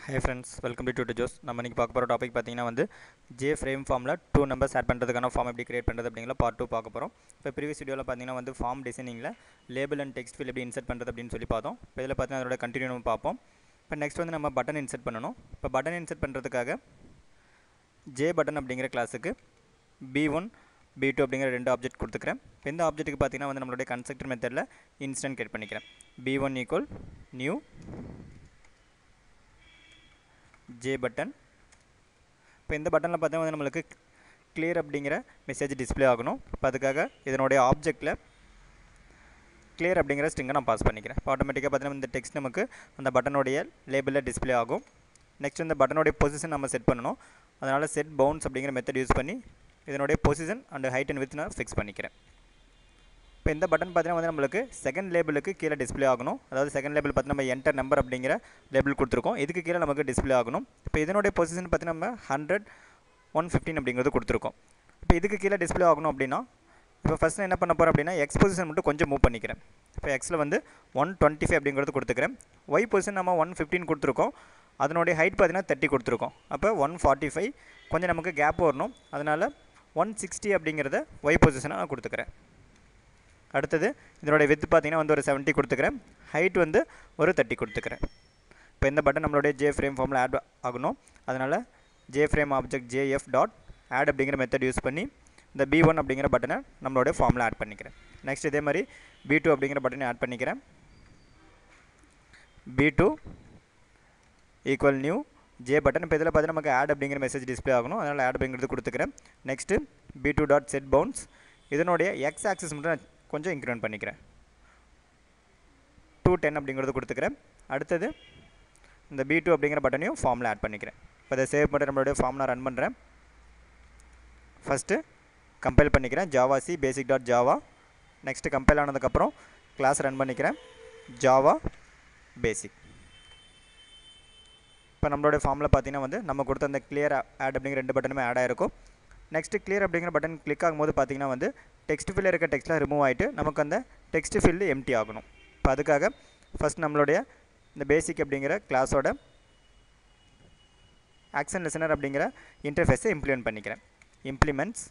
Hi friends, welcome to Tutor Joss. நம்ம இன்னைக்கு பார்க்க போற டாபிக் பார்த்தீங்கன்னா வந்து J frame formல 2 நம்பர்ஸ் ஆட் பண்றதுக்கான ஃபார்ம் எப்படி கிரியேட் பண்றது அப்படிங்கற பார்ட் 2 பார்க்க போறோம். இப்போ ப்ரீவியஸ் வீடியோல பார்த்தீங்கன்னா வந்து ஃபார்ம் டிசைனிங்ல லேபிள் அண்ட் டெக்ஸ்ட் ஃபீல்ட் எப்படி இன்சர்ட் பண்றது அப்படினு சொல்லி பார்த்தோம். இப்போ இதல பார்த்தீங்கன்னா அதோட கண்டினியூ நம்ம பார்ப்போம். இப்போ நெக்ஸ்ட் வந்து நம்ம பட்டன் இன்சர்ட் பண்ணனும். இப்போ பட்டன் இன்சர்ட் பண்றதுக்காக J button அப்படிங்கற கிளாஸுக்கு B1 B2 அப்படிங்கற ரெண்டு ஆப்ஜெக்ட் கொடுத்துக்கிறேன். இந்த ஆப்ஜெக்ட்டுக்கு பார்த்தீங்கன்னா வந்து நம்மளுடைய கன்ஸ்ட்ரக்டர் மெத்தட்ல இன்ஸ்டன்ட் கிரியேட் பண்ணிக்கிறேன். B1 new J button. இப்போ இந்த பட்டனில் பார்த்தீங்கன்னா நம்மளுக்கு clear அப்படிங்கிற மெசேஜ் டிஸ்ப்ளே ஆகணும். இப்போ அதுக்காக இதனுடைய ஆப்ஜெக்டில் clear அப்படிங்கிற ஸ்ட்ரிங்கை நான் பாஸ் பண்ணிக்கிறேன். இப்போ ஆட்டோமேட்டிக்காக பார்த்தீங்கன்னா இந்த டெக்ஸ்ட் நமக்கு அந்த பட்டனுடைய லேபிளில் டிஸ்ப்ளே ஆகும். நெக்ஸ்ட் இந்த பட்டனுடைய பொசிஷன் நம்ம செட் பண்ணணும். அதனால் செட் பவுன்ஸ் அப்படிங்கிற மெத்தட் யூஸ் பண்ணி இதனுடைய position and height and width நான் ஃபிக்ஸ் பண்ணிக்கிறேன். இப்போ இந்த பட்டன் பார்த்தீங்கன்னா வந்து நம்மளுக்கு செகண்ட் லேபிளுக்கு கீழே டிஸ்ப்ளே ஆகணும். அதாவது செகண்ட் லேபிள் பார்த்து நம்ம என்டர் நம்பர் அப்படிங்கிற லேபிள் கொடுத்துருக்கோம். இதுக்கு கீழே நமக்கு டிஸ்ப்ளே ஆகணும். இப்போ இதனுடைய பொசிஷன் பார்த்தீங்கன்னா நம்ம 100 115 அப்படிங்கிறது கொடுத்துருக்கோம். இப்போ இதுக்கு கீழே டிஸ்ப்ளே ஆகணும் அப்படின்னா இப்போ ஃபஸ்ட்டு என்ன பண்ண போகிறேன் அப்படின்னா எக்ஸ் பொசிஷன் மட்டும் கொஞ்சம் மூவ் பண்ணிக்கிறேன். இப்போ எக்ஸில் வந்து 125 அப்படிங்கிறது கொடுத்துக்கிறேன். ஒய் பொசிஷன் நம்ம 115 கொடுத்துருக்கோம். அதனுடைய ஹைட் பார்த்தீங்கன்னா 30 கொடுத்துருக்கோம். அப்போ 145 கொஞ்சம் நமக்கு கேப் வரணும். அதனால் 160 அப்படிங்கிறத ஒய் பொசிஷனை நான் கொடுத்துக்கிறேன். அடுத்தது இதனுடைய வித் பார்த்தீங்கன்னா வந்து ஒரு 70 கொடுத்துக்கிறேன். ஹைட் வந்து ஒரு 30 கொடுத்துக்கிறேன். இப்போ இந்த பட்டன் நம்மளுடைய J frame ஃபார்மில் ஆட் ஆகணும். அதனால் J frame object JF dot add அப்படிங்கிற மெத்தட் யூஸ் பண்ணி இந்த B1 அப்படிங்கிற பட்டனை நம்மளுடைய ஃபார்மில் ஆட் பண்ணிக்கிறேன். நெக்ஸ்ட் இதே மாதிரி B2 அப்படிங்கிற பட்டனை ஆட் பண்ணிக்கிறேன். B2 equal new J button. இப்போ இதில் பார்த்தீங்கன்னா நமக்கு ஆட் அப்படிங்கிற மெசேஜ் டிஸ்ப்ளே ஆகணும். அதனால் ஆட் அப்படிங்கிறது கொடுத்துக்கிறேன். Next B2 dot set bounce இதனுடைய எக்ஸ் ஆக்சிஸ் மட்டும் கொஞ்சம் இன்க்ரிமெண்ட் பண்ணிக்கிறேன். 210 அப்படிங்கிறது கொடுத்துக்கிறேன். அடுத்தது இந்த B2 அப்படிங்கிற பட்டனையும் ஃபார்மில் ஆட் பண்ணிக்கிறேன். இப்போ இதை சேவ் பண்ணி நம்மளுடைய ஃபார்ம் நான் ரன் பண்ணுறேன். ஃபஸ்ட்டு கம்பைல் பண்ணிக்கிறேன். ஜாவா சி பேசிக் டாட் ஜாவா. நெக்ஸ்ட்டு கம்பைல் ஆனதுக்கப்புறம் கிளாஸ் ரன் பண்ணிக்கிறேன். ஜாவா பேசிக். இப்போ நம்மளுடைய ஃபார்மில் பார்த்தீங்கன்னா வந்து நம்ம கொடுத்த அந்த கிளியர் ஆட் அப்படிங்கிற ரெண்டு பட்டனுமே ஆட் ஆகிருக்கும். நெக்ஸ்ட்டு கிளியர் அப்படிங்கிற பட்டன் கிளிக் ஆகும்போது பார்த்தீங்கன்னா வந்து டெக்ஸ்ட் ஃபீல்டில் இருக்க டெக்ஸ்ட்லாம் ரிமூவ் ஆகிட்டு நமக்கு அந்த டெக்ஸ்ட் ஃபீல்டு எம்டி ஆகணும். இப்போ அதுக்காக ஃபஸ்ட் நம்மளுடைய இந்த பேசிக் அப்படிங்கிற கிளாஸோட ஆக்ஷன் லிசனர் அப்படிங்கிற இன்டர்ஃபேஸை இம்ப்ளிமெண்ட் பண்ணிக்கிறேன். Implements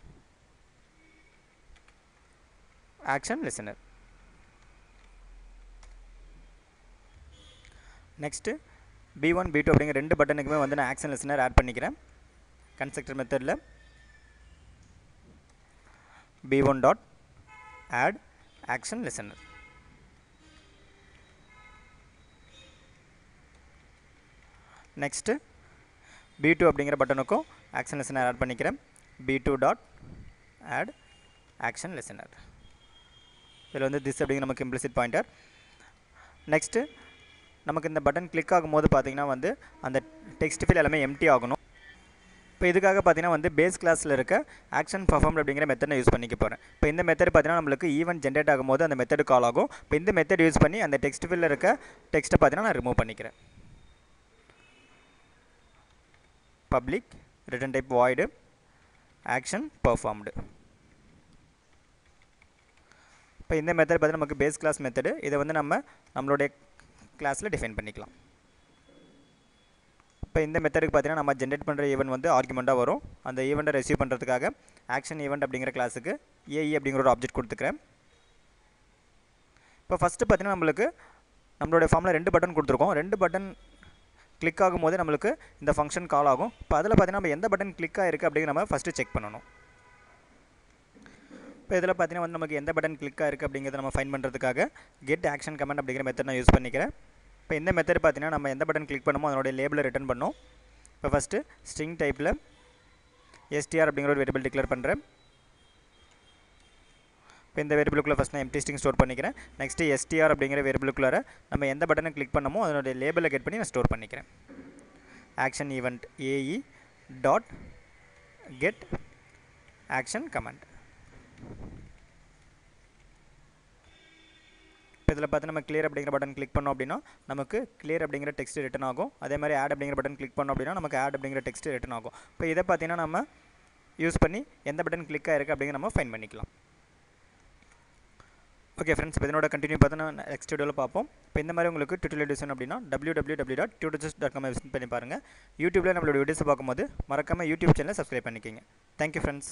action listener. Next B1 B2 அப்படிங்கிற ரெண்டு பட்டனுக்குமே வந்து நான் ஆக்ஷன் லிசனர் ஆட் பண்ணிக்கிறேன். கன்ஸ்ட்ரக்டர் மெத்தடில் B1 dot add action listener. Next B2 அப்படிங்கிற பட்டனுக்கும் action listener ஆட் பண்ணிக்கிறேன். B2 dot add action listener. இதில் வந்து this அப்படிங்கிற நமக்கு implicit pointer. Next நமக்கு இந்த பட்டன் கிளிக் ஆகும்போது பார்த்தீங்கன்னா வந்து அந்த டெக்ஸ்ட் ஃபீல்ட் எல்லாமே எம்டி ஆகணும். இப்போ இதுக்காக பார்த்தீங்கன்னா வந்து பேஸ் கிளாஸில் இருக்க ஆக்ஷன் பர்ஃபார்ம் அப்படிங்கிற மெத்தட் யூஸ் பண்ணிக்க போகிறேன். இப்போ இந்த மெத்தட் பார்த்தீங்கன்னா நம்மளுக்கு ஈவென்ட் ஜென்ரேட் ஆகும்போது அந்த மெத்தட் கால் ஆகும். இப்போ இந்த மெத்தட் யூஸ் பண்ணி அந்த டெக்ஸ்ட் ஃபீல்டில் இருக்க டெக்ஸ்ட்டை பார்த்தீங்கன்னா நான் ரிமூவ் பண்ணிக்கிறேன். Public return type void action performed. இப்போ இந்த மெத்தட் பார்த்தீங்கன்னா நமக்கு பேஸ் கிளாஸ் மெத்தடு. இதை வந்து நம்மளுடைய கிளாஸில் டிஃபைன் பண்ணிக்கலாம். இப்போ இந்த மெத்தடுக்கு பார்த்தீங்கன்னா நம்ம ஜென்ரேட் பண்ணுற ஈவெண்ட் வந்து ஆர்குமெண்ட்டாக வரும். அந்த ஈவெண்ட்டை ரெசீவ் பண்ணுறதுக்காக ஆக்ஷன் ஈவெண்ட் அப்படிங்கிற கிளாஸுக்கு ஏஇ அப்படிங்கிற ஒரு ஆப்ஜெக்ட் கொடுத்துக்கிறேன். இப்போ ஃபஸ்ட்டு பார்த்தீங்கன்னா நம்மளுடைய ஃபார்மில் ரெண்டு பட்டன் கொடுத்துருக்கோம். ரெண்டு பட்டன் கிளிக் ஆகும்போது நம்மளுக்கு இந்த ஃபங்க்ஷன் கால் ஆகும். இப்போ அதில் பார்த்தீங்கன்னா நம்ம எந்த பட்டன் கிளிக் ஆகிருக்கு அப்படிங்கிற நம்ம ஃபஸ்ட்டு செக் பண்ணணும். இப்போ இதில் பார்த்தீங்கன்னா வந்து நமக்கு எந்த பட்டன் கிளிக் ஆகிருக்கு அப்படிங்கிறத நம்ம ஃபைன் பண்ணுறதுக்காக கெட் ஆக்ஷன் கமெண்ட் அப்படிங்கிற மெத்தட் நான் யூஸ் பண்ணிக்கிறேன். இப்போ இந்த மெத்தட் பார்த்தீங்கன்னா நம்ம எந்த பட்டன் கிளிக் பண்ணுமோ அதனுடைய லேபிளை ரிட்டர்ன் பண்ணோம். இப்போ ஃபஸ்ட்டு ஸ்ட்ரிங் டைப்பில் str அப்படிங்கிற ஒரு வேரியபிள் டிக்ளேர் பண்ணுறேன். இப்போ இந்த வேரியபிளுக்குள்ளே ஃபஸ்ட் நான் எம்டி ஸ்ட்ரிங் ஸ்டோர் பண்ணிக்கிறேன். நெக்ஸ்ட்டு str அப்படிங்கிற வேரியபிளுக்குள்ளார நம்ம எந்த பட்டனை கிளிக் பண்ணமோ அதனுடைய லேபிளை கெட் பண்ணி நான் ஸ்டோர் பண்ணிக்கிறேன். Action event AE dot get action command. இதில் பார்த்து நம்ம கிளியர் அப்படிங்கிற பட்டன் கிளிக் பண்ணோம் அப்படின்னா நமக்கு கிளியர் அப்படிங்கிற டெக்ஸ்ட் ரிட்டன் ஆகும். அதே மாதிரி ஆட் அப்படிங்கிற பட்டன் கிளிக் பண்ணோம் அப்படின்னா நமக்கு ஆட் அப்படிங்கிற டெக்ஸ்ட் ரிட்டன் ஆகும். இப்போ இதை பார்த்தீங்கன்னா நம்ம யூஸ் பண்ணி எந்த பட்டன் கிளிக் ஆகிருக்கு அப்படிங்கிற நம்ம ஃபைன் பண்ணிக்கலாம். ஓகே ஃப்ரெண்ட்ஸ், இப்போ இதனோட கண்டினியூ பார்த்தா நெக்ஸ்ட் வீடியோவில் பார்ப்போம். இப்போ இந்த மாதிரி உங்களுக்கு டியூட்டோரியல் டிசைன் அப்படின்னா www.tutorjust.com விசிட் பண்ணி பாருங்கள். யூடியூப்பில் நம்மளோட வீடியோஸ் பார்க்கும்போது மறக்காமல் யூடியூப் சேனலை சப்ஸ்கிரைப் பண்ணிக்கோங்க. Thank you friends.